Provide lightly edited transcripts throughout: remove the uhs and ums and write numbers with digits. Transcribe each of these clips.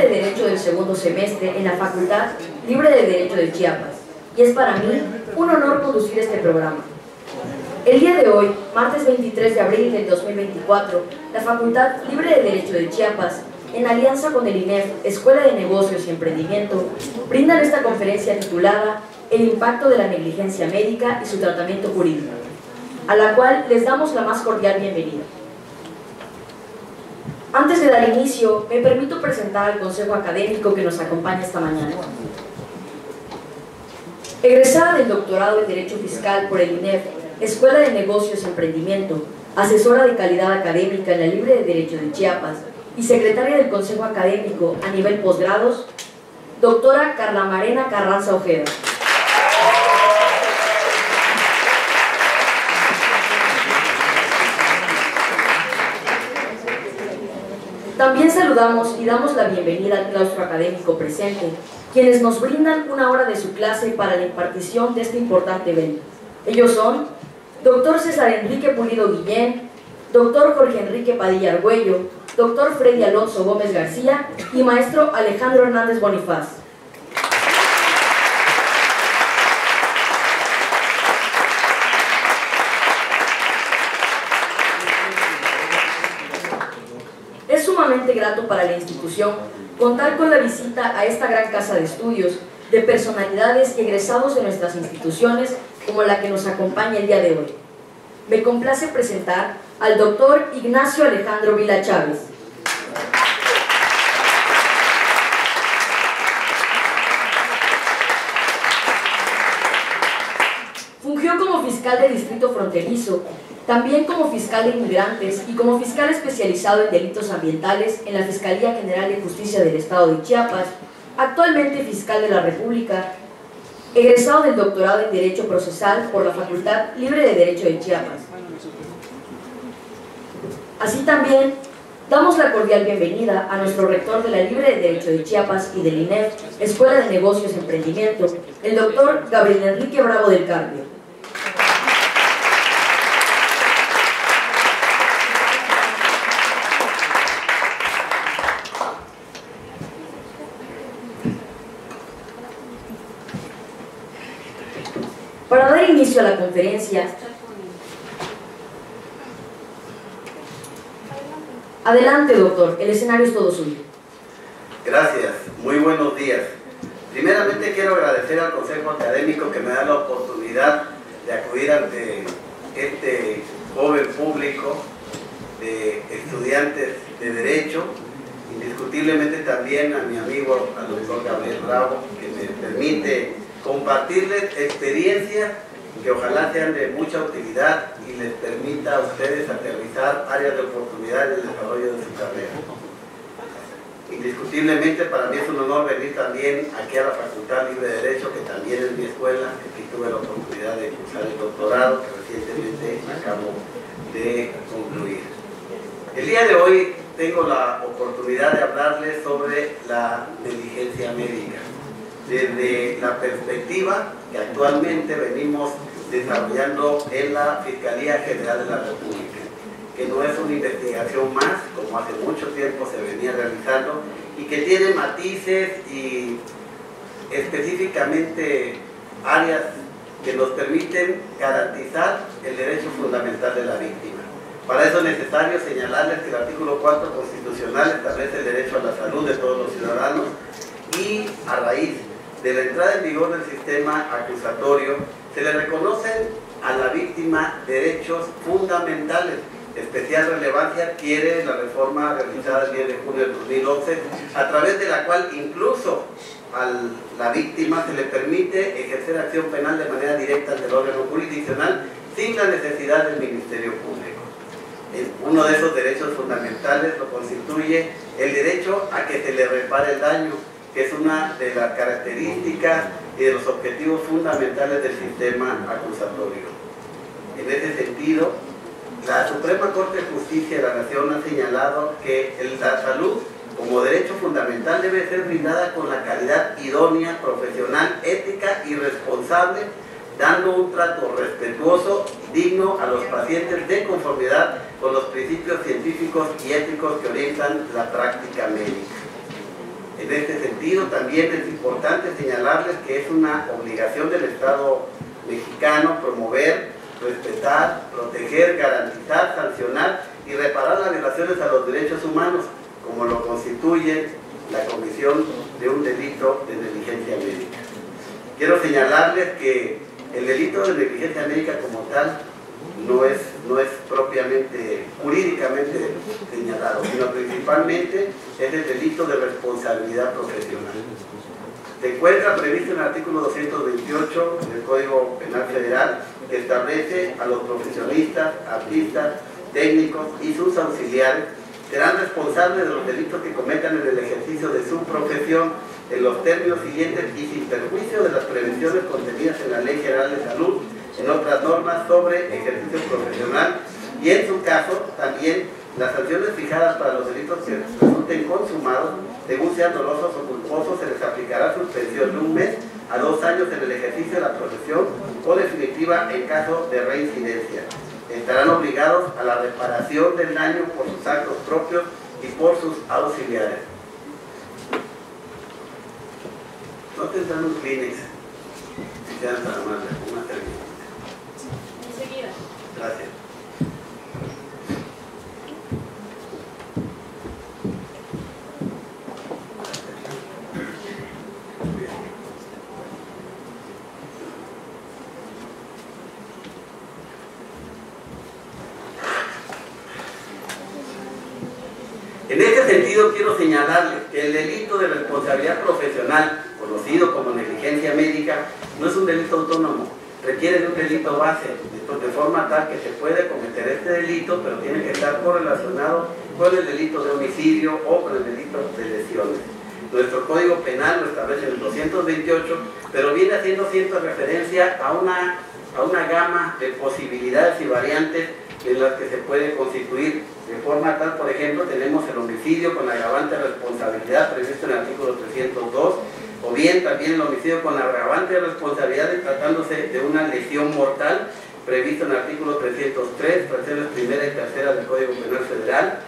de Derecho del segundo semestre en la Facultad Libre de Derecho de Chiapas, y es para mí un honor conducir este programa. El día de hoy, martes 23 de abril del 2024, la Facultad Libre de Derecho de Chiapas, en alianza con el INEF, Escuela de Negocios y Emprendimiento, brindan esta conferencia titulada El impacto de la negligencia médica y su tratamiento jurídico, a la cual les damos la más cordial bienvenida. Antes de dar inicio, me permito presentar al Consejo Académico que nos acompaña esta mañana. Egresada del doctorado en Derecho Fiscal por el INEF, Escuela de Negocios y Emprendimiento, asesora de calidad académica en la Libre de Derecho de Chiapas y secretaria del Consejo Académico a nivel posgrados, doctora Carla Marena Carranza Ojeda. También saludamos y damos la bienvenida al claustro académico presente, quienes nos brindan una hora de su clase para la impartición de este importante evento. Ellos son Dr. César Enrique Pulido Guillén, Dr. Jorge Enrique Padilla Argüello, Dr. Freddy Alonso Gómez García y Maestro Alejandro Hernández Bonifaz. Es sumamente grato para la institución contar con la visita a esta gran casa de estudios de personalidades y egresados de nuestras instituciones como la que nos acompaña el día de hoy. Me complace presentar al doctor Ignacio Alejandro Vila Chávez. Fungió como fiscal de distrito fronterizo, también como fiscal de inmigrantes y como fiscal especializado en delitos ambientales en la Fiscalía General de Justicia del Estado de Chiapas, actualmente fiscal de la República, egresado del doctorado en Derecho Procesal por la Facultad Libre de Derecho de Chiapas. Así también, damos la cordial bienvenida a nuestro rector de la Libre de Derecho de Chiapas y del INEF, Escuela de Negocios y Emprendimiento, el doctor Gabriel Enrique Bravo del Carpio. Para dar inicio a la conferencia, adelante, doctor, el escenario es todo suyo. Gracias, muy buenos días. Primeramente quiero agradecer al Consejo Académico que me da la oportunidad de acudir ante este joven público de estudiantes de Derecho, indiscutiblemente también a mi amigo, al doctor Gabriel Bravo, que me permite compartirles experiencias que ojalá sean de mucha utilidad y les permita a ustedes aterrizar áreas de oportunidad en el desarrollo de su carrera. Indiscutiblemente para mí es un honor venir también aquí a la Facultad Libre de Derecho, que también es mi escuela, que aquí tuve la oportunidad de cursar el doctorado que recientemente acabo de concluir. El día de hoy tengo la oportunidad de hablarles sobre la negligencia médica, desde la perspectiva que actualmente venimos desarrollando en la Fiscalía General de la República, que no es una investigación más, como hace mucho tiempo se venía realizando, y que tiene matices y específicamente áreas que nos permiten garantizar el derecho fundamental de la víctima. Para eso es necesario señalarles que el artículo 4 constitucional establece el derecho a la salud de todos los ciudadanos, y a raíz de la entrada en vigor del sistema acusatorio, se le reconocen a la víctima derechos fundamentales. Especial relevancia adquiere la reforma realizada el 10 de junio del 2011, a través de la cual incluso a la víctima se le permite ejercer acción penal de manera directa ante el órgano jurisdiccional sin la necesidad del Ministerio Público. Uno de esos derechos fundamentales lo constituye el derecho a que se le repare el daño, que es una de las características y de los objetivos fundamentales del sistema acusatorio. En ese sentido, la Suprema Corte de Justicia de la Nación ha señalado que la salud como derecho fundamental debe ser brindada con la calidad idónea, profesional, ética y responsable, dando un trato respetuoso, digno a los pacientes de conformidad con los principios científicos y éticos que orientan la práctica médica. En este sentido, también es importante señalarles que es una obligación del Estado mexicano promover, respetar, proteger, garantizar, sancionar y reparar las violaciones a los derechos humanos, como lo constituye la comisión de un delito de negligencia médica. Quiero señalarles que el delito de negligencia médica como tal no es propiamente, jurídicamente señalado, sino principalmente es el delito de responsabilidad profesional. Se encuentra previsto en el artículo 228 del Código Penal Federal, que establece a los profesionistas, artistas, técnicos y sus auxiliares serán responsables de los delitos que cometan en el ejercicio de su profesión en los términos siguientes y sin perjuicio de las prevenciones contenidas en la Ley General de Salud, en otras normas sobre ejercicio profesional y en su caso también las sanciones fijadas para los delitos que resulten consumados, según sean dolosos o culposos, se les aplicará suspensión de 1 mes a 2 años en el ejercicio de la profesión o definitiva en caso de reincidencia. Estarán obligados a la reparación del daño por sus actos propios y por sus auxiliares. No tendrán un Kleenex, si sean tan amables, una servilleta. Enseguida. Gracias. En este sentido, quiero señalarles que el delito de responsabilidad profesional, conocido como negligencia médica, no es un delito autónomo, requiere de un delito base, de forma tal que se puede cometer este delito, pero tiene que estar correlacionado con el delito de homicidio o con el delito de lesiones. Nuestro Código Penal lo establece en el 228, pero viene haciendo cierta referencia a una gama de posibilidades y variantes en las que se puede constituir. De forma tal, por ejemplo, tenemos el homicidio con agravante de responsabilidad previsto en el artículo 302, o bien también el homicidio con agravante de responsabilidad tratándose de una lesión mortal previsto en el artículo 303, fracciones primera y tercera del Código Penal Federal.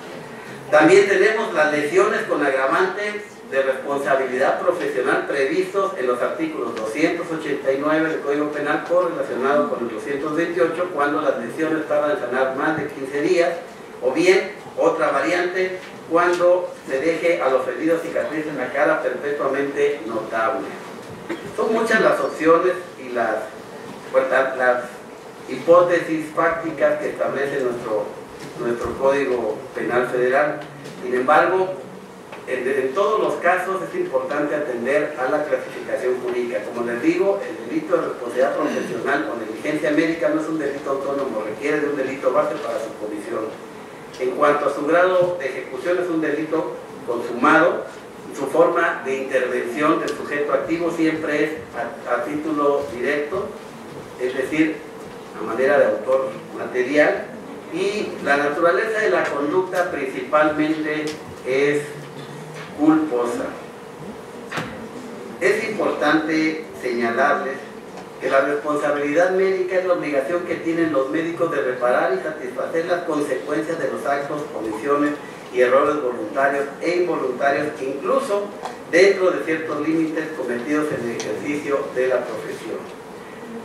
También tenemos las lesiones con agravante de responsabilidad profesional previstos en los artículos 289 del Código Penal correlacionado con el 228, cuando las lesiones tardan en sanar más de 15 días, o bien, otra variante, cuando se deje a los heridos cicatrices en la cara perpetuamente notable. Son muchas las opciones y las hipótesis fácticas que establece nuestro Código Penal Federal. Sin embargo, en todos los casos es importante atender a la clasificación jurídica. Como les digo, el delito de responsabilidad profesional o negligencia médica no es un delito autónomo, requiere de un delito base para su comisión. En cuanto a su grado de ejecución, es un delito consumado. Su forma de intervención del sujeto activo siempre es a título directo, es decir, a manera de autor material, y la naturaleza de la conducta principalmente es culposa. Es importante señalarles que la responsabilidad médica es la obligación que tienen los médicos de reparar y satisfacer las consecuencias de los actos, omisiones y errores voluntarios e involuntarios, incluso dentro de ciertos límites cometidos en el ejercicio de la profesión.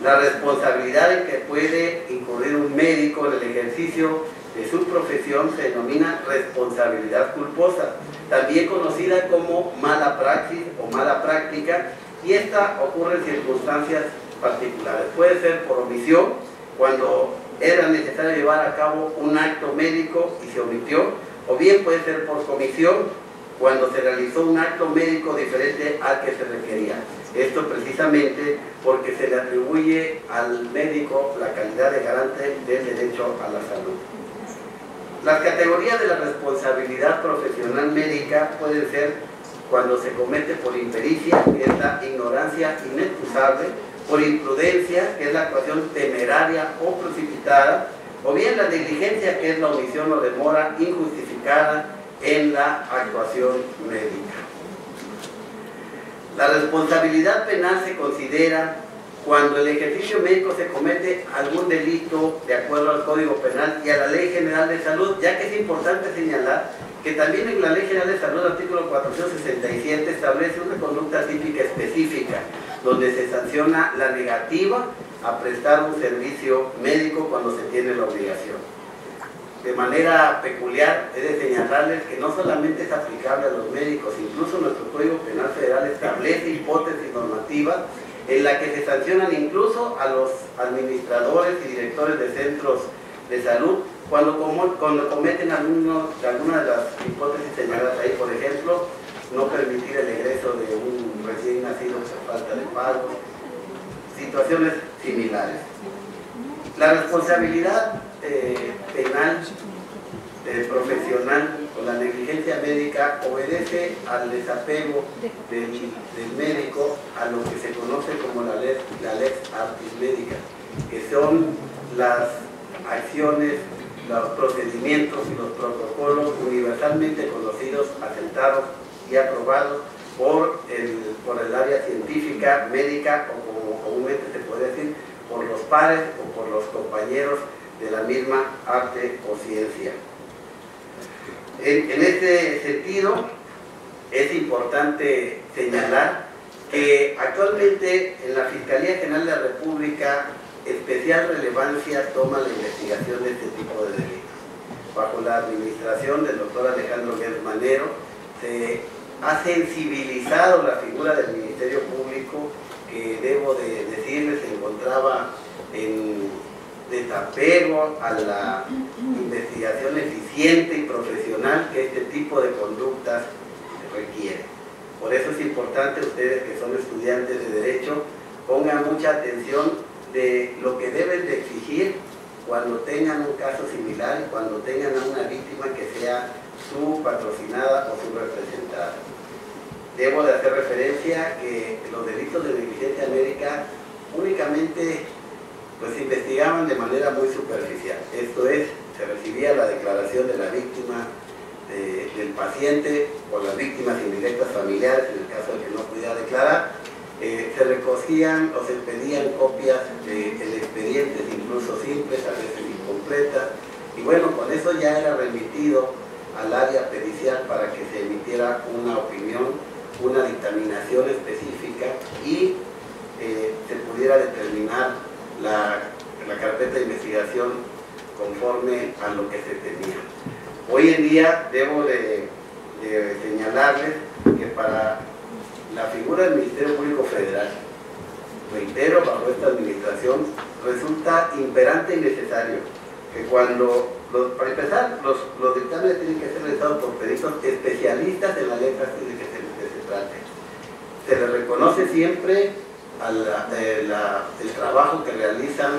La responsabilidad en que puede incurrir un médico en el ejercicio de su profesión se denomina responsabilidad culposa, también conocida como mala praxis o mala práctica, y esta ocurre en circunstancias particulares. Puede ser por omisión, cuando era necesario llevar a cabo un acto médico y se omitió, o bien puede ser por comisión, cuando se realizó un acto médico diferente al que se requería. Esto precisamente porque se le atribuye al médico la calidad de garante del derecho a la salud. Las categorías de la responsabilidad profesional médica pueden ser cuando se comete por impericia, que es la ignorancia inexcusable, por imprudencia, que es la actuación temeraria o precipitada, o bien la negligencia, que es la omisión o demora injustificada en la actuación médica. La responsabilidad penal se considera cuando el ejercicio médico se comete algún delito de acuerdo al Código Penal y a la Ley General de Salud, ya que es importante señalar que también en la Ley General de Salud, artículo 467, establece una conducta típica específica, donde se sanciona la negativa a prestar un servicio médico cuando se tiene la obligación. De manera peculiar, he de señalarles que no solamente es aplicable a los médicos, incluso nuestro Código Penal Federal establece hipótesis normativas en la que se sancionan incluso a los administradores y directores de centros de salud cuando cometen alguna de las hipótesis señaladas ahí. Por ejemplo, no permitir el egreso de un recién nacido por falta de pago, situaciones similares. La responsabilidad penal profesional o la negligencia médica obedece al desapego del médico a lo que se conoce como la lex artis médica, que son las acciones, los procedimientos y los protocolos universalmente conocidos, aceptados y aprobados por el área científica, médica, o como comúnmente se puede decir, por los pares o por los compañeros de la misma arte o ciencia. En este sentido, es importante señalar que actualmente en la Fiscalía General de la República especial relevancia toma la investigación de este tipo de delitos. Bajo la administración del doctor Alejandro Gertz Manero, se ha sensibilizado la figura del Ministerio Público, que debo de decirles se encontraba en desapego a la investigación eficiente y profesional que este tipo de conductas requiere. Por eso es importante, ustedes que son estudiantes de Derecho, pongan mucha atención de lo que deben de exigir cuando tengan un caso similar y cuando tengan a una víctima que sea su patrocinada o su representada. Debo de hacer referencia que los delitos de negligencia médica únicamente pues se investigaban de manera muy superficial. Esto es, se recibía la declaración de la víctima, del paciente, o las víctimas indirectas familiares, en el caso de que no pudiera declarar, se recogían o se pedían copias del expediente, incluso simples, a veces incompletas, y bueno, con eso ya era remitido al área pericial para que se emitiera una opinión, una dictaminación específica y se pudiera determinar la carpeta de investigación conforme a lo que se tenía. Hoy en día debo de señalarles que para la figura del Ministerio Público Federal, reitero, bajo esta administración, resulta imperante y necesario que cuando, para empezar, los dictámenes tienen que ser realizados por peritos especialistas en la letra de que se trate. Se les reconoce siempre el trabajo que realizan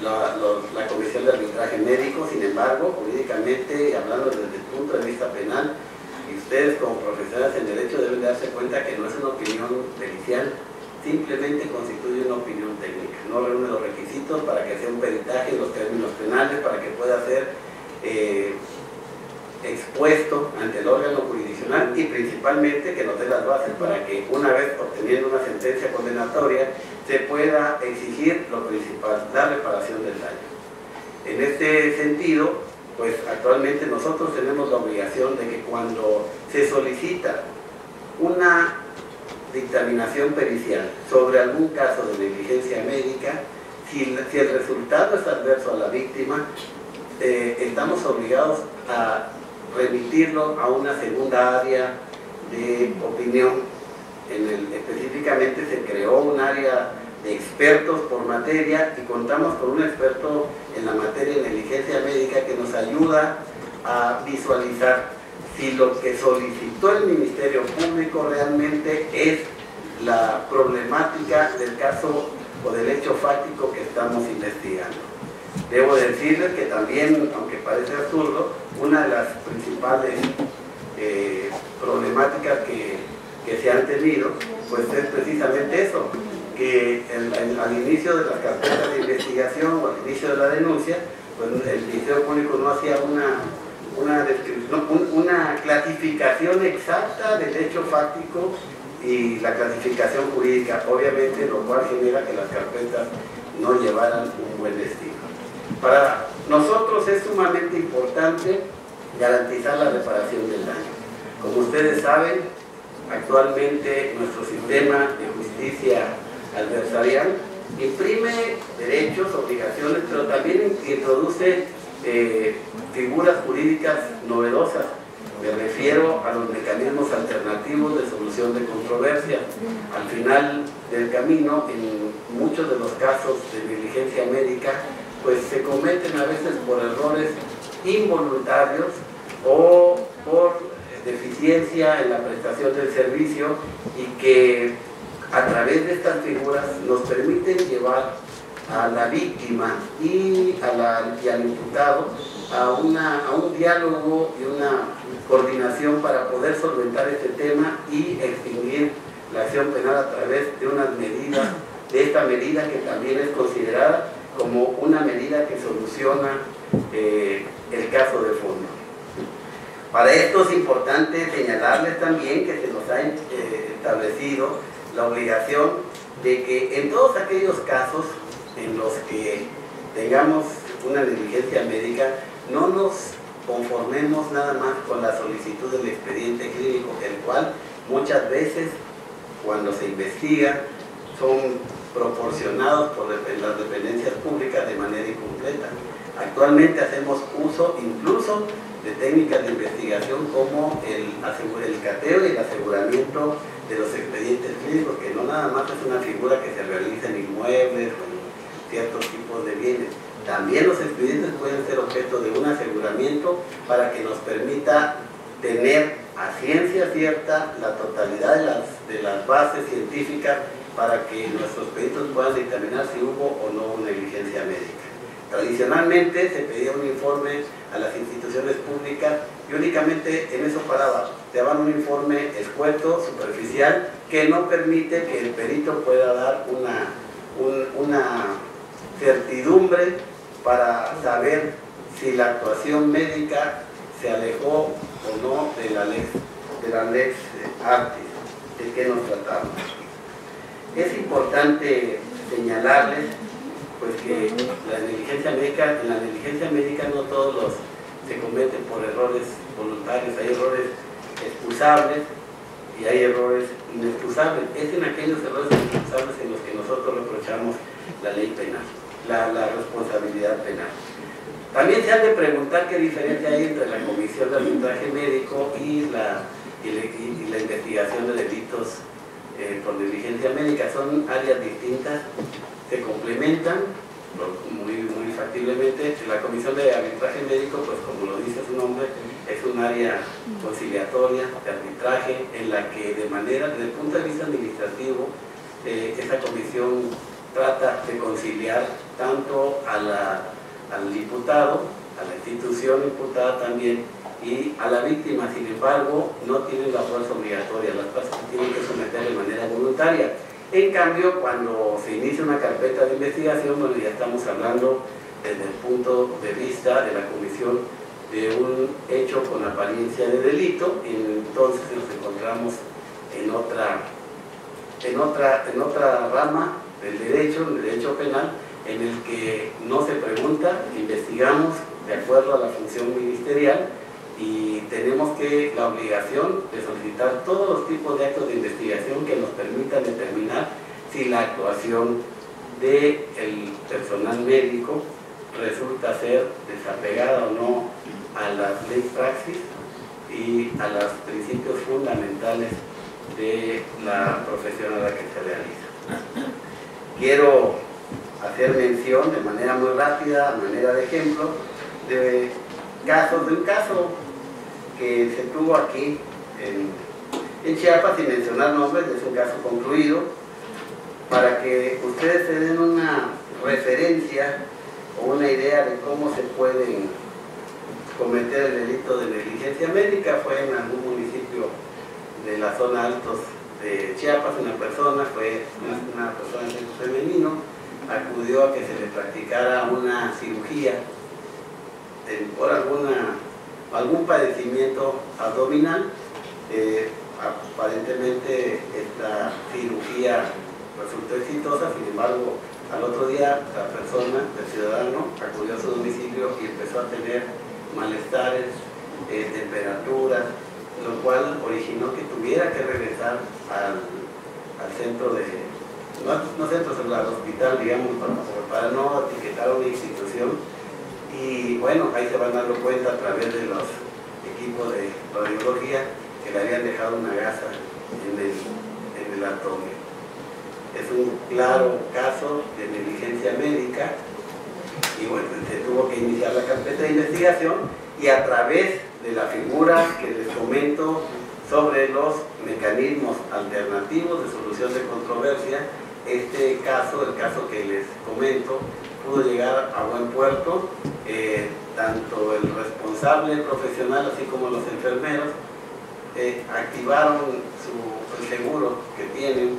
la Comisión de Arbitraje Médico. Sin embargo, jurídicamente, hablando desde el punto de vista penal, y ustedes como profesionales en Derecho deben darse cuenta que no es una opinión pericial, simplemente constituye una opinión técnica, no reúne los requisitos para que sea un peritaje en los términos penales, para que pueda ser expuesto ante el órgano jurisdiccional y principalmente que nos dé las bases para que una vez obteniendo una sentencia condenatoria se pueda exigir lo principal, la reparación del daño. En este sentido, pues actualmente nosotros tenemos la obligación de que cuando se solicita una dictaminación pericial sobre algún caso de negligencia médica, si el resultado es adverso a la víctima, estamos obligados a remitirlo a una segunda área de opinión. Específicamente se creó un área de expertos por materia y contamos con un experto en la materia de negligencia médica que nos ayuda a visualizar si lo que solicitó el Ministerio Público realmente es la problemática del caso o del hecho fáctico que estamos investigando. Debo decirles que también, aunque parece absurdo, una de las principales problemáticas que se han tenido, pues es precisamente eso, que al inicio de las carpetas de investigación o al inicio de la denuncia, pues el Ministerio Público no hacía una clasificación exacta del hecho fáctico y la clasificación jurídica, obviamente, lo cual genera que las carpetas no llevaran un buen destino. Para nosotros es sumamente importante garantizar la reparación del daño. Como ustedes saben, actualmente nuestro sistema de justicia adversarial imprime derechos, obligaciones, pero también introduce figuras jurídicas novedosas. Me refiero a los mecanismos alternativos de solución de controversias. Al final del camino, en muchos de los casos de negligencia médica, pues se cometen a veces por errores involuntarios o por deficiencia en la prestación del servicio, y que a través de estas figuras nos permiten llevar a la víctima y al imputado a un diálogo y una coordinación para poder solventar este tema y extinguir la acción penal a través de unas medidas, de esta medida que también es considerada como una medida que soluciona el caso de fondo. Para esto es importante señalarles también que se nos ha establecido la obligación de que en todos aquellos casos en los que tengamos una negligencia médica, no nos conformemos nada más con la solicitud del expediente clínico, el cual muchas veces, cuando se investiga, son proporcionados por las dependencias públicas de manera incompleta. Actualmente hacemos uso incluso de técnicas de investigación como el cateo y el aseguramiento de los expedientes clínicos, que no nada más es una figura que se realiza en inmuebles o en ciertos tipos de bienes. También los expedientes pueden ser objeto de un aseguramiento para que nos permita tener a ciencia cierta la totalidad de las bases científicas para que nuestros peritos puedan dictaminar si hubo o no negligencia médica. Tradicionalmente se pedía un informe a las instituciones públicas y únicamente en eso paraba. Te daban un informe escueto, superficial, que no permite que el perito pueda dar una certidumbre para saber si la actuación médica se alejó o no de la lex artis, de que nos tratamos. Es importante señalarles pues que en la negligencia médica no todos se cometen por errores voluntarios, hay errores excusables y hay errores inexcusables. Es en aquellos errores inexcusables en los que nosotros reprochamos la ley penal, la responsabilidad penal. También se han de preguntar qué diferencia hay entre la comisión de arbitraje médico y la investigación de delitos por negligencia médica. Son áreas distintas, se complementan muy factiblemente. La comisión de arbitraje médico, pues como lo dice su nombre, es un área conciliatoria de arbitraje en la que desde el punto de vista administrativo esa comisión trata de conciliar tanto al imputado, a la institución imputada también, y a la víctima. Sin embargo, no tienen la fuerza obligatoria, las partes se tienen que someter de manera voluntaria. En cambio, cuando se inicia una carpeta de investigación, bueno, ya estamos hablando desde el punto de vista de la comisión de un hecho con apariencia de delito, y entonces nos encontramos en otra rama del derecho, el derecho penal, en el que no se pregunta, investigamos de acuerdo a la función ministerial y tenemos la obligación de solicitar todos los tipos de actos de investigación que nos permitan determinar si la actuación del personal médico resulta ser desapegada o no a las leyes praxis y a los principios fundamentales de la profesión a la que se realiza. Quiero hacer mención de manera muy rápida, a manera de ejemplo, de un caso que se tuvo aquí en Chiapas, sin mencionar nombres, es un caso concluido, para que ustedes se den una referencia o una idea de cómo se pueden cometer el delito de negligencia médica. Fue en algún municipio de la zona altos de Chiapas. Una persona de sexo femenino acudió a que se le practicara una cirugía por algún padecimiento abdominal. Aparentemente esta cirugía resultó exitosa, sin embargo al otro día la persona, el ciudadano, acudió a su domicilio y empezó a tener malestares temperaturas, lo cual originó que tuviera que regresar al centro de, no centro celular, hospital, digamos, para no etiquetar una institución. Y bueno, ahí se van dando cuenta a través de los equipos de radiología que le habían dejado una gasa en el abdomen. Es un claro caso de negligencia médica y bueno, se tuvo que iniciar la carpeta de investigación y a través de la figura que les comento sobre los mecanismos alternativos de solución de controversia, este caso, el caso que les comento, pudo llegar a buen puerto. Tanto el responsable profesional así como los enfermeros activaron el seguro que tienen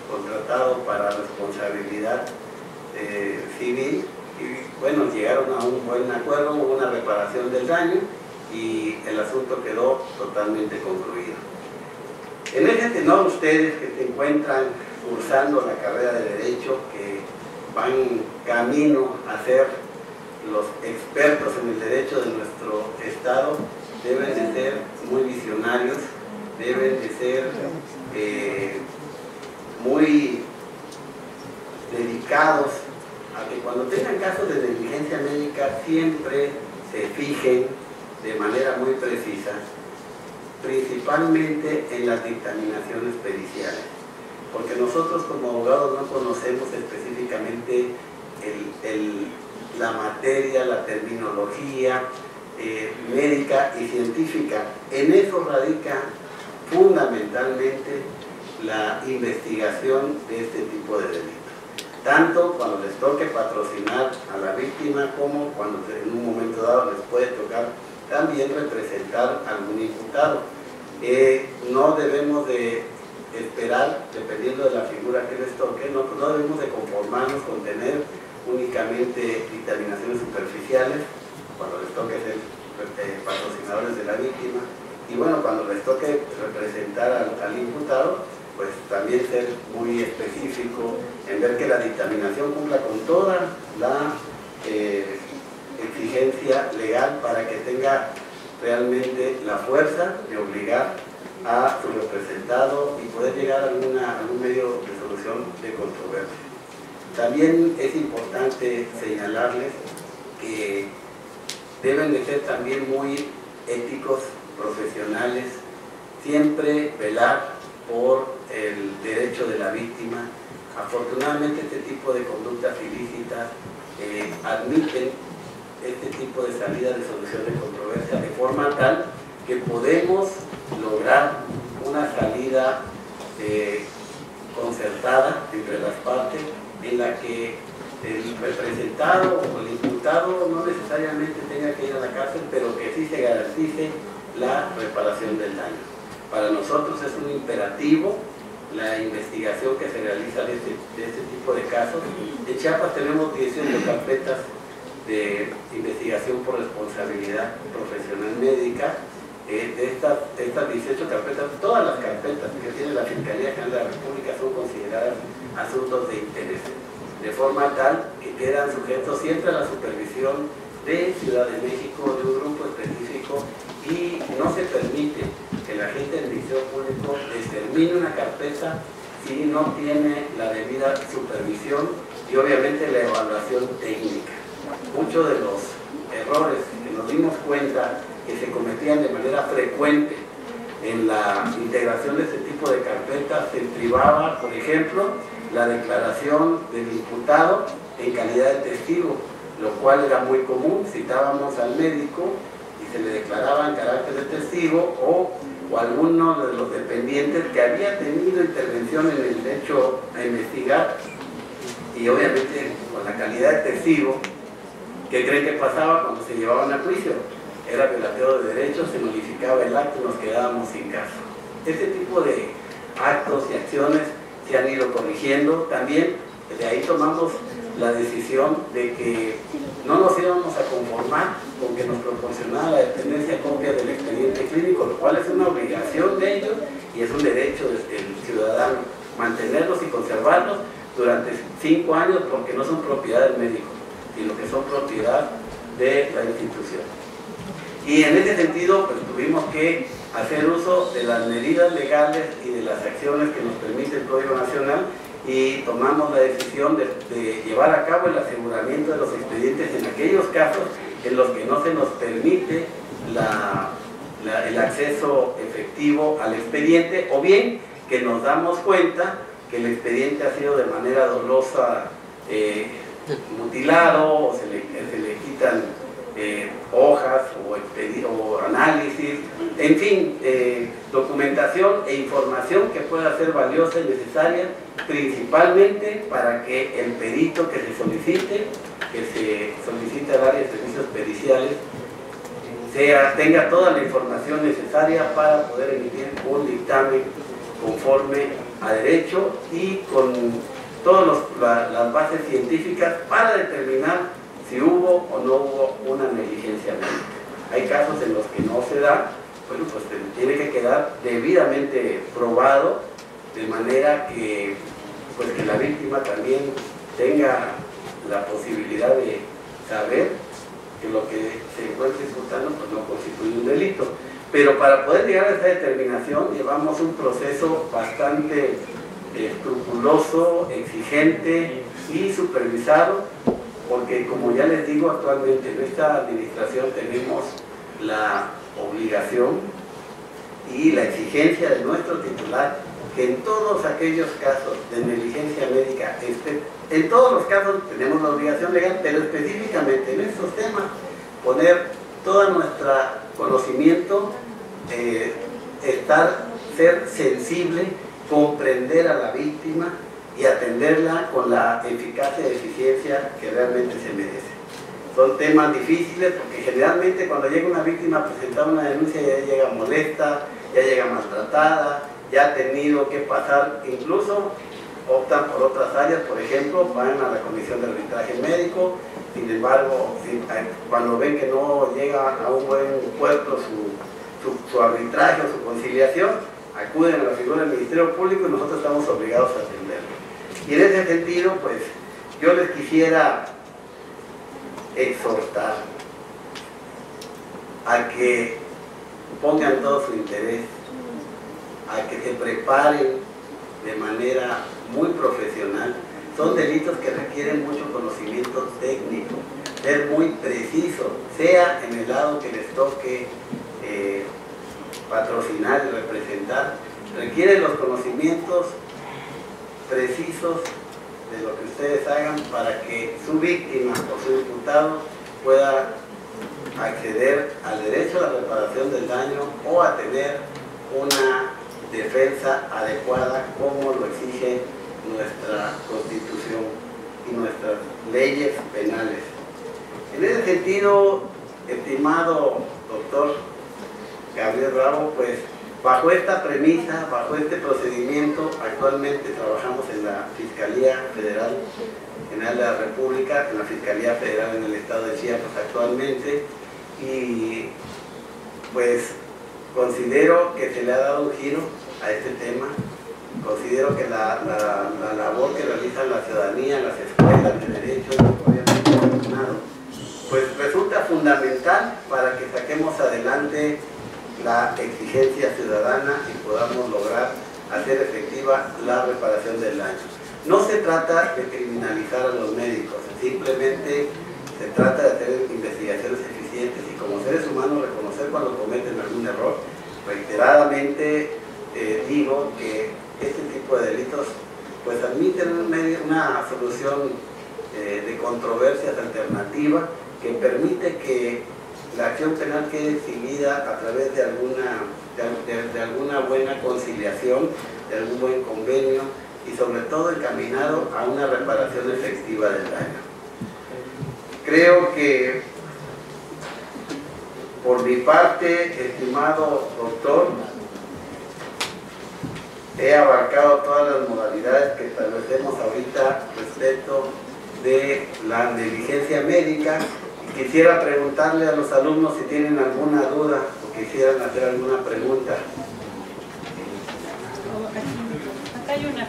contratado para responsabilidad civil y bueno, llegaron a un buen acuerdo, hubo una reparación del daño y el asunto quedó totalmente concluido. En ese tenor, ustedes que se encuentran cursando la carrera de Derecho, que van camino a ser los expertos en el derecho de nuestro Estado, deben de ser muy visionarios, deben de ser muy dedicados a que cuando tengan casos de negligencia médica siempre se fijen de manera muy precisa, principalmente en las dictaminaciones periciales, porque nosotros como abogados no conocemos específicamente la materia, la terminología médica y científica. En eso radica fundamentalmente la investigación de este tipo de delitos, tanto cuando les toque patrocinar a la víctima como cuando en un momento dado les puede tocar también representar a algún imputado. No debemos de esperar, dependiendo de la figura que les toque, no debemos de conformarnos con tener únicamente dictaminaciones superficiales cuando les toque ser patrocinadores de la víctima, y bueno, cuando les toque representar al imputado, pues también ser muy específico en ver que la dictaminación cumpla con toda la exigencia legal para que tenga realmente la fuerza de obligar a su representado y poder llegar a algún medio de solución de controversia. También es importante señalarles que deben de ser también muy éticos, profesionales, siempre velar por el derecho de la víctima. Afortunadamente este tipo de conductas ilícitas admiten este tipo de salida de solución de controversia de forma tal que podemos lograr una salida concertada entre las partes en la que el representado o el imputado no necesariamente tenga que ir a la cárcel, pero que sí se garantice la reparación del daño. Para nosotros es un imperativo la investigación que se realiza de este tipo de casos. En Chiapas tenemos 18 carpetas de investigación por responsabilidad profesional médica. De estas 18 carpetas, todas las carpetas que tiene la Fiscalía General de la República son consideradas asuntos de interés, de forma tal que quedan sujetos siempre a la supervisión de Ciudad de México, de un grupo específico, y no se permite que el agente del Ministerio Público determine una carpeta si no tiene la debida supervisión y obviamente la evaluación técnica. Muchos de los errores que nos dimos cuenta que se cometían de manera frecuente en la integración de este tipo de carpetas se estribaba, por ejemplo, la declaración del imputado en calidad de testigo, lo cual era muy común. Citábamos al médico y se le declaraba en carácter de testigo o alguno de los dependientes que había tenido intervención en el hecho a investigar, y obviamente con la calidad de testigo, ¿qué creen que pasaba cuando se llevaban a juicio? Era violatorio de derechos, se modificaba el acto y nos quedábamos sin caso. Este tipo de actos y acciones se han ido corrigiendo. También de ahí tomamos la decisión de que no nos íbamos a conformar con que nos proporcionara la dependencia copia del expediente clínico, lo cual es una obligación de ellos y es un derecho del ciudadano, mantenerlos y conservarlos durante 5 años, porque no son propiedad del médico, sino que son propiedad de la institución. Y en ese sentido, pues tuvimos que hacer uso de las medidas legales y de las acciones que nos permite el Código Nacional, y tomamos la decisión de llevar a cabo el aseguramiento de los expedientes en aquellos casos en los que no se nos permite el acceso efectivo al expediente, o bien que nos damos cuenta que el expediente ha sido de manera dolosa mutilado, o se le quitan hojas o análisis, en fin, documentación e información que pueda ser valiosa y necesaria, principalmente para que el perito que se solicite al área de servicios periciales, tenga toda la información necesaria para poder emitir un dictamen conforme a derecho y con todas las bases científicas para determinar si hubo o no hubo una negligencia médica. Hay casos en los que no se da, bueno, pues tiene que quedar debidamente probado, de manera que, pues, que la víctima también tenga la posibilidad de saber que lo que se encuentra imputando pues no constituye un delito. Pero para poder llegar a esa determinación llevamos un proceso bastante escrupuloso, exigente y supervisado, porque, como ya les digo, actualmente en esta administración tenemos la obligación y la exigencia de nuestro titular que en todos aquellos casos de negligencia médica, en todos los casos tenemos la obligación legal, pero específicamente en estos temas, poner todo nuestro conocimiento, ser sensible, comprender a la víctima y atenderla con la eficacia y eficiencia que realmente se merece. Son temas difíciles porque generalmente cuando llega una víctima a presentar una denuncia ya llega molesta, ya llega maltratada, ya ha tenido que pasar, incluso optan por otras áreas, por ejemplo, van a la comisión de arbitraje médico, sin embargo, cuando ven que no llega a un buen puerto su arbitraje o su conciliación, acuden a la figura del Ministerio Público y nosotros estamos obligados a atenderlo. Y en ese sentido, pues, yo les quisiera exhortar a que pongan todo su interés, a que se preparen de manera muy profesional. Son delitos que requieren mucho conocimiento técnico, ser muy preciso, sea en el lado que les toque patrocinar y representar, requieren los conocimientos precisos de lo que ustedes hagan para que su víctima o su imputado pueda acceder al derecho a la reparación del daño o a tener una defensa adecuada como lo exige nuestra Constitución y nuestras leyes penales. En ese sentido, estimado doctor Gabriel Bravo, pues bajo esta premisa, bajo este procedimiento, actualmente trabajamos en la Fiscalía Federal General de la República, en la Fiscalía Federal en el Estado de Chiapas actualmente, y pues considero que se le ha dado un giro a este tema. Considero que la labor que realiza la ciudadanía, las escuelas de derecho, pues resulta fundamental para que saquemos adelante la exigencia ciudadana y podamos lograr hacer efectiva la reparación del daño. No se trata de criminalizar a los médicos, simplemente se trata de hacer investigaciones eficientes y como seres humanos reconocer cuando cometen algún error. Reiteradamente digo que este tipo de delitos pues admiten una solución de controversias alternativa que permite que la acción penal quede extinguida a través de alguna buena conciliación, de algún buen convenio y sobre todo encaminado a una reparación efectiva del daño. Creo que por mi parte, estimado doctor, he abarcado todas las modalidades que establecemos ahorita respecto de la negligencia médica. Quisiera preguntarle a los alumnos si tienen alguna duda o quisieran hacer alguna pregunta. Acá hay una.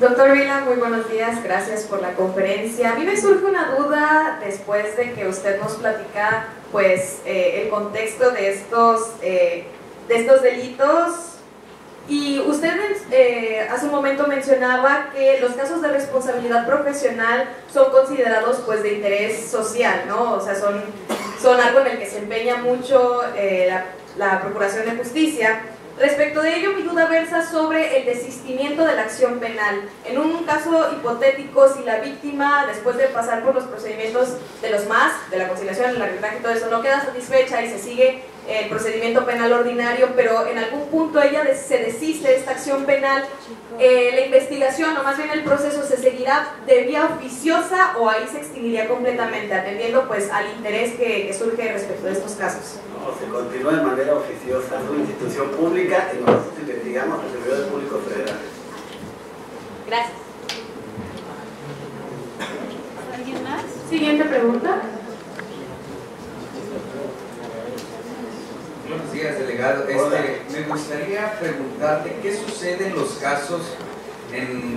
Doctor Vila, muy buenos días, gracias por la conferencia. A mí me surge una duda después de que usted nos platica pues, el contexto de estos delitos. Y usted hace un momento mencionaba que los casos de responsabilidad profesional son considerados pues, de interés social, ¿no? O sea, son algo en el que se empeña mucho la Procuración de Justicia. Respecto de ello, mi duda versa sobre el desistimiento de la acción penal. En un caso hipotético, si la víctima, después de pasar por los procedimientos de los MAS, de la conciliación, el arbitraje y todo eso, no queda satisfecha y se sigue el procedimiento penal ordinario, pero en algún punto ella se desiste de esta acción penal, la investigación, o más bien el proceso, ¿se seguirá de vía oficiosa o ahí se extinguiría completamente, atendiendo pues al interés que surge respecto de estos casos? No, se continúa de manera oficiosa, es una institución pública y nosotros investigamos los servidores públicos federales. Gracias. ¿Alguien más? Siguiente pregunta. Buenos días, delegado. Me gustaría preguntarle qué sucede en los casos,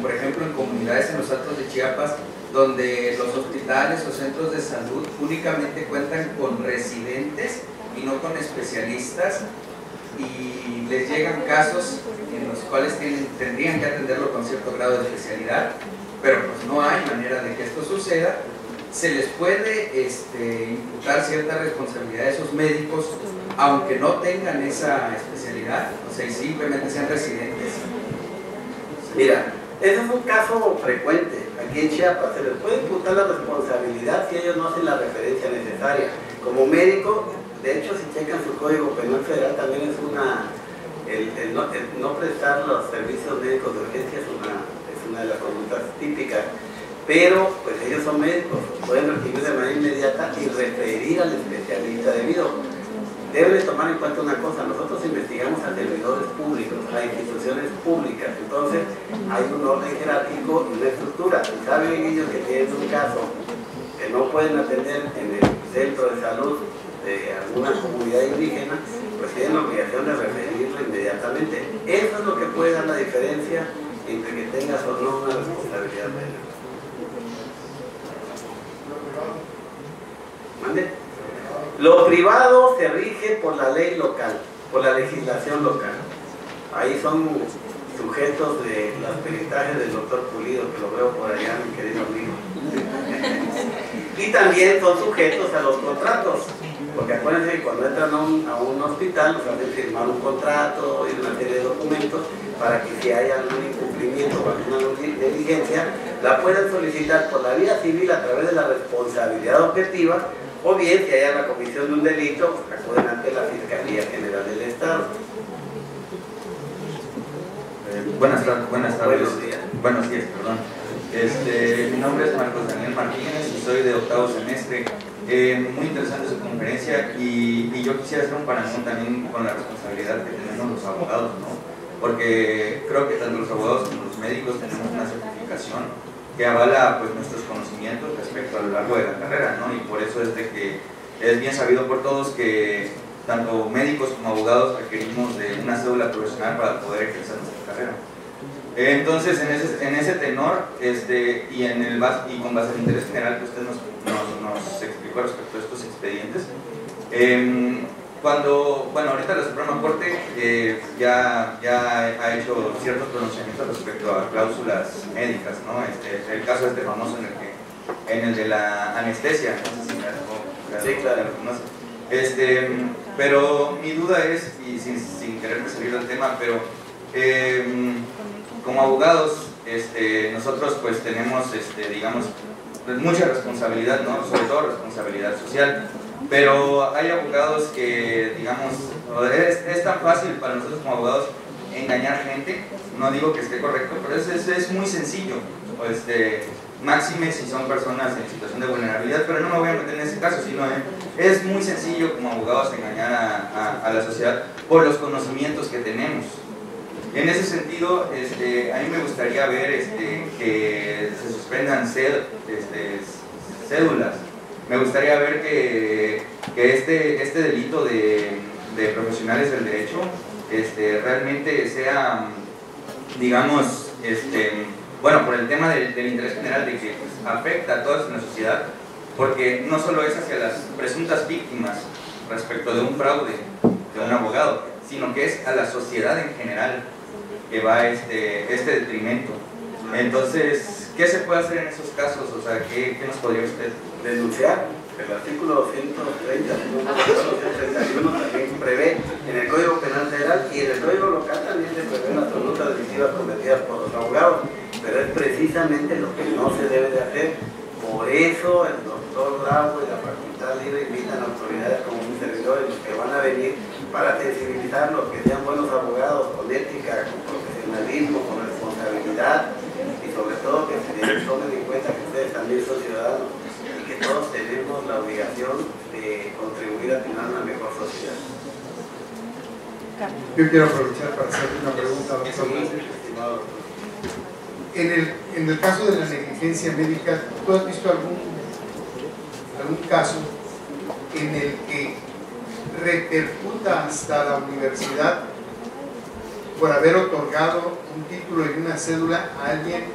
por ejemplo, en comunidades en los Altos de Chiapas, donde los hospitales o centros de salud únicamente cuentan con residentes y no con especialistas, y les llegan casos en los cuales tendrían que atenderlo con cierto grado de especialidad, pero pues no hay manera de que esto suceda. Se les puede imputar cierta responsabilidad a esos médicos, aunque no tengan esa especialidad, o sea, y simplemente sean residentes. Mira, ese es un caso frecuente aquí en Chiapas. Se les puede imputar la responsabilidad si ellos no hacen la referencia necesaria. Como médico, de hecho, si checan su Código Penal Federal, también es el no prestar los servicios médicos de urgencia es una de las conductas típicas. Pero pues ellos son médicos, pueden recibir de manera inmediata y referir al especialista debido. Deben tomar en cuenta una cosa: nosotros investigamos a servidores públicos, a instituciones públicas, entonces hay un orden jerárquico y una estructura. Si saben ellos que tienen un caso que no pueden atender en el centro de salud de alguna comunidad indígena, pues tienen la obligación de referirlo inmediatamente. Eso es lo que puede dar la diferencia entre que tengas o no una responsabilidad médica. ¿Mande? Lo privado se rige por la ley local, por la legislación local. Ahí son sujetos de los peritajes del doctor Pulido, que lo veo por allá, mi querido amigo. Y también son sujetos a los contratos, porque acuérdense que cuando entran a un hospital nos hacen firmar un contrato y una serie de documentos para que si hay algún incumplimiento o alguna negligencia, la puedan solicitar por la vía civil a través de la responsabilidad objetiva, o bien si hay la comisión de un delito, acuden ante la Fiscalía General del Estado. Buenas tardes. Buenos días. Buenos días, perdón. Mi nombre es Marcos Daniel Martínez y soy de octavo semestre. Muy interesante su conferencia y yo quisiera hacer un parangón también con la responsabilidad que tenemos los abogados, ¿no? Porque creo que tanto los abogados como los médicos tenemos una certificación que avala pues, nuestros conocimientos respecto a lo largo de la carrera, ¿no? Y por eso es de que es bien sabido por todos que tanto médicos como abogados requerimos de una cédula profesional para poder ejercer nuestra carrera. Entonces, en ese tenor y con base al interés general que usted nos explicó respecto a estos expedientes, ahorita la Suprema Corte ya ha hecho ciertos pronunciamientos respecto a cláusulas médicas, ¿no? El caso famoso en el de la anestesia, no sé si sí, claro. Pero mi duda es, y sin quererme salir del tema, pero como abogados, nosotros pues tenemos, digamos, mucha responsabilidad, ¿no? Sobre todo responsabilidad social. Pero hay abogados que, digamos, es tan fácil para nosotros como abogados engañar gente. No digo que esté correcto, pero es muy sencillo. Máxime si son personas en situación de vulnerabilidad, pero no me voy a meter en ese caso, sino es muy sencillo como abogados engañar a la sociedad por los conocimientos que tenemos. En ese sentido, a mí me gustaría ver que se suspendan cédulas. Me gustaría ver que este delito de profesionales del derecho realmente sea, digamos, bueno, por el tema del interés general, de que pues, afecta a toda la sociedad, porque no solo es hacia las presuntas víctimas respecto de un fraude de un abogado, sino que es a la sociedad en general que va este detrimento. Entonces, ¿qué se puede hacer en esos casos? O sea, ¿qué nos podría usted denunciar? El artículo 130, 131 también prevé en el Código Penal Federal y en el Código Local también se prevé las conductas delictivas cometidas por los abogados, pero es precisamente lo que no se debe de hacer. Por eso el doctor Bravo y la Facultad Libre invitan a autoridades como un servidor y los que van a venir para sensibilizarlos, que sean buenos abogados con ética, con profesionalismo, con responsabilidad y sobre todo que se tomen en cuenta que ustedes también son ciudadanos y que todos tenemos la obligación de contribuir a tener una mejor sociedad. Yo quiero aprovechar para hacerle una pregunta, doctor. En el caso de la negligencia médica, ¿tú has visto algún caso en el que repercuta hasta la universidad por haber otorgado un título y una cédula a alguien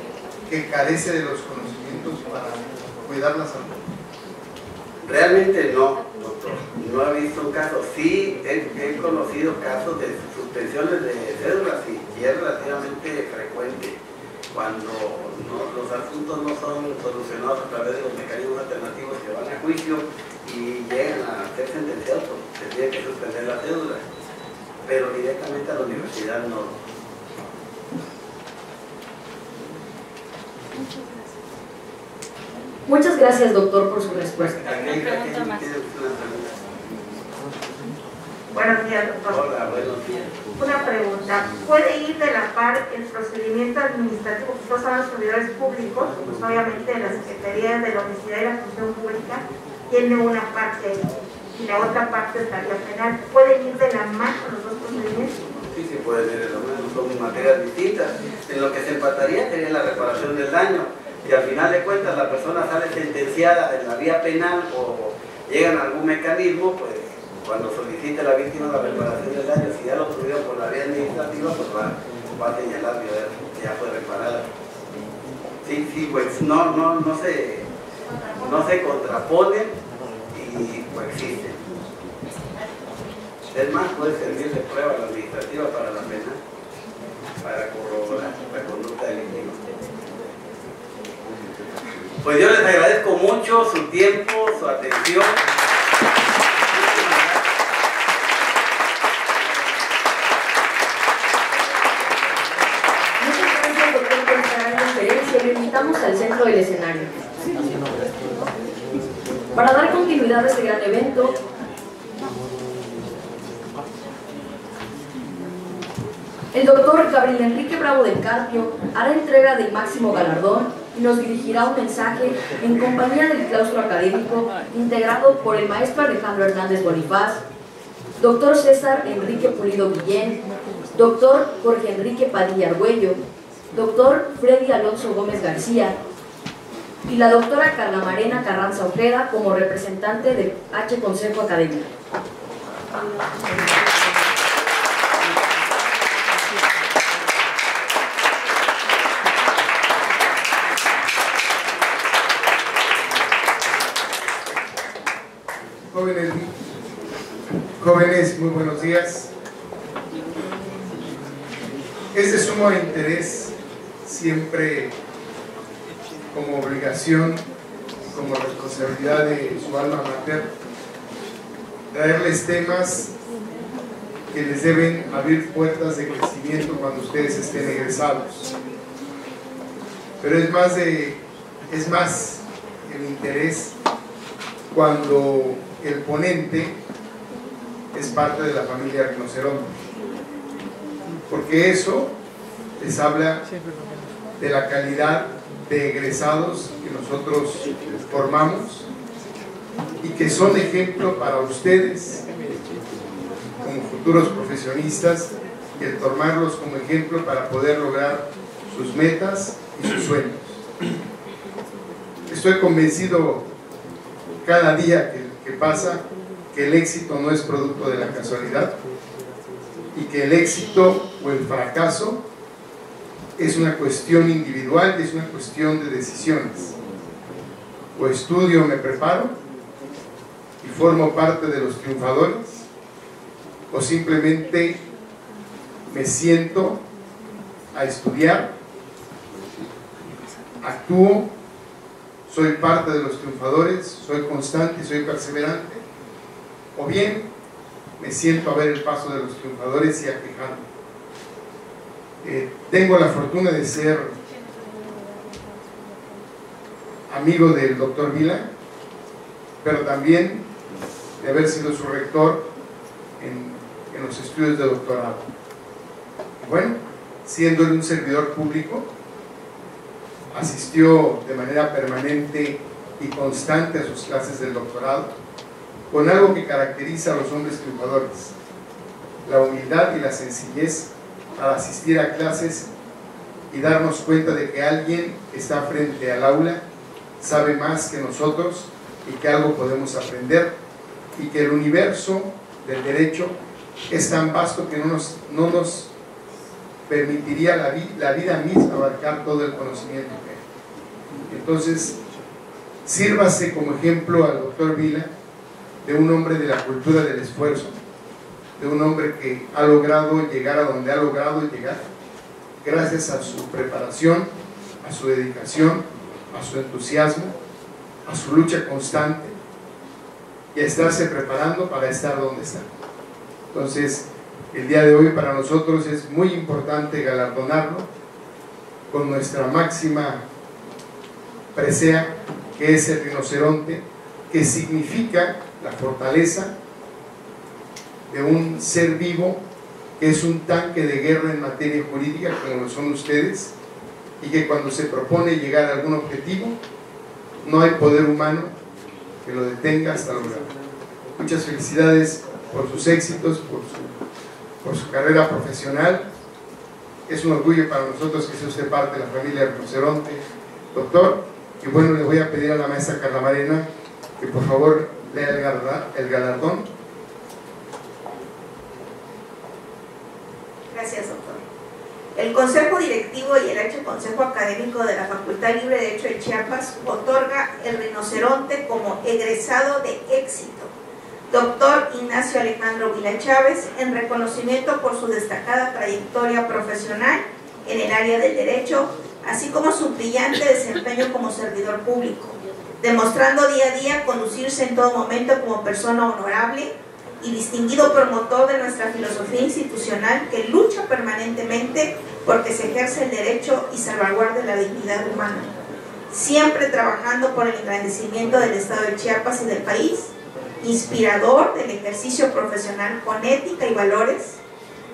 que carece de los conocimientos para cuidar la salud? Realmente no, doctor. No he visto un caso. Sí, he conocido casos de suspensiones de cédulas y es relativamente frecuente cuando los asuntos no son solucionados a través de los mecanismos alternativos que van a juicio y llegan a ser sentenciados, se tiene que suspender la cédula, pero directamente a la universidad no. Muchas gracias, doctor, por su respuesta. Buenos días, doctor. Hola, buenos días. Una pregunta. ¿Puede ir de la par el procedimiento administrativo que son los servidores públicos? Pues obviamente la Secretaría de la Honestidad y la Función Pública tiene una parte y la otra parte estaría penal. ¿Pueden ir de la mano los dos procedimientos? Sí, sí pueden ir de la mano, son materias distintas. En lo que se empataría sería la reparación del daño. Si al final de cuentas la persona sale sentenciada en la vía penal o llegan a algún mecanismo, pues cuando solicite la víctima la reparación del daño, si ya lo tuvieron por la vía administrativa, pues va a señalar que ya fue reparada. Sí, pues no se contraponen y coexisten. Es más, puede servir de prueba la administrativa para la pena, para corroborar la conducta delictiva. Pues yo les agradezco mucho su tiempo, su atención. Lo invitamos al centro del escenario. Para dar continuidad a este gran evento, el doctor Gabriel Enrique Bravo del Carpio hará entrega del máximo galardón y nos dirigirá un mensaje en compañía del claustro académico integrado por el maestro Alejandro Hernández Bonifaz, doctor César Enrique Pulido Guillén, doctor Jorge Enrique Padilla Argüello, doctor Freddy Alonso Gómez García y la doctora Carla Marena Carranza Ojeda como representante del H Consejo Académico. Jóvenes, muy buenos días. Es de sumo interés, siempre como obligación, como responsabilidad de su alma mater, traerles temas que les deben abrir puertas de crecimiento cuando ustedes estén egresados. Pero es más el interés cuando el ponente es parte de la familia Rinoceronte, porque eso les habla de la calidad de egresados que nosotros formamos y que son ejemplo para ustedes como futuros profesionistas, y el tomarlos como ejemplo para poder lograr sus metas y sus sueños. Estoy convencido cada día que pasa que el éxito no es producto de la casualidad y que el éxito o el fracaso es una cuestión individual y es una cuestión de decisiones. O estudio, me preparo y formo parte de los triunfadores, o simplemente me siento a estudiar, actúo, soy parte de los triunfadores, soy constante y soy perseverante, o bien me siento a ver el paso de los triunfadores y a quejarme. Tengo la fortuna de ser amigo del doctor Vila, pero también de haber sido su rector en los estudios de doctorado. Bueno, siendo él un servidor público, asistió de manera permanente y constante a sus clases del doctorado, con algo que caracteriza a los hombres triunfadores: la humildad y la sencillez al asistir a clases y darnos cuenta de que alguien está frente al aula, sabe más que nosotros y que algo podemos aprender, y que el universo del derecho es tan vasto que no nos permitiría la vida misma abarcar todo el conocimiento que hay. Entonces, sírvase como ejemplo al doctor Vila de un hombre de la cultura del esfuerzo, de un hombre que ha logrado llegar a donde ha logrado llegar gracias a su preparación, a su dedicación, a su entusiasmo, a su lucha constante y a estarse preparando para estar donde está. Entonces, el día de hoy para nosotros es muy importante galardonarlo con nuestra máxima presea, que es el rinoceronte, que significa la fortaleza de un ser vivo, que es un tanque de guerra en materia jurídica, como lo son ustedes, y que cuando se propone llegar a algún objetivo, no hay poder humano que lo detenga hasta lograrlo. Muchas felicidades por sus éxitos, por su carrera profesional. Es un orgullo para nosotros que sea usted parte de la familia del rinoceronte, doctor. Y bueno, le voy a pedir a la maestra Carla Marena que por favor lea el galardón. Gracias, doctor. El Consejo Directivo y el Consejo Académico de la Facultad Libre de Derecho de Chiapas otorga el rinoceronte como egresado de éxito, doctor Ignacio Alejandro Vila Chávez, en reconocimiento por su destacada trayectoria profesional en el área del derecho, así como su brillante desempeño como servidor público, demostrando día a día conducirse en todo momento como persona honorable y distinguido promotor de nuestra filosofía institucional que lucha permanentemente porque se ejerce el derecho y salvaguarde la dignidad humana, siempre trabajando por el engrandecimiento del Estado de Chiapas y del país, inspirador del ejercicio profesional con ética y valores,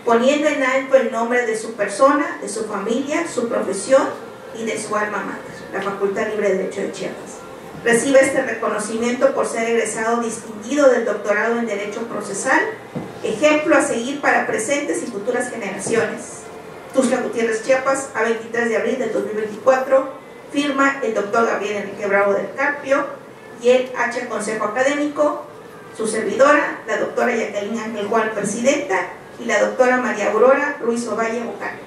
poniendo en alto el nombre de su persona, de su familia, su profesión y de su alma mater, la Facultad Libre de Derecho de Chiapas. Recibe este reconocimiento por ser egresado distinguido del doctorado en Derecho Procesal, ejemplo a seguir para presentes y futuras generaciones. Tuxtla Gutiérrez, Chiapas, a 23 de abril del 2024, firma el doctor Gabriel Enrique Bravo del Carpio y el Consejo Académico, su servidora, la doctora Jacqueline Ángel Juan, presidenta, y la doctora María Aurora Ruiz Ovalle, vocal.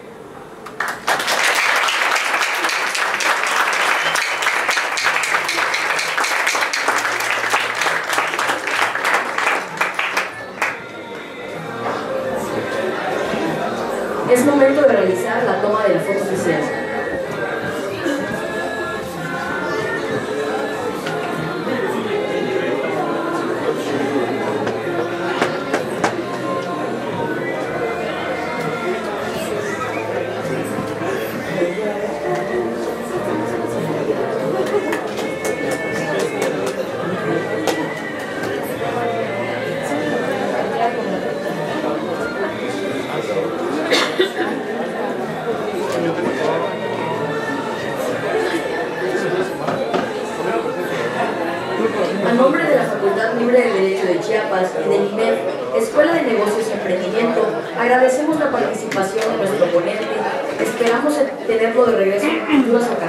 Es momento de realizar la toma de la foto oficial. A nombre de la Facultad Libre de Derecho de Chiapas y del INEF, Escuela de Negocios y Emprendimiento, agradecemos la participación de nuestro ponente. Esperamos tenerlo de regreso en futuras ocasiones.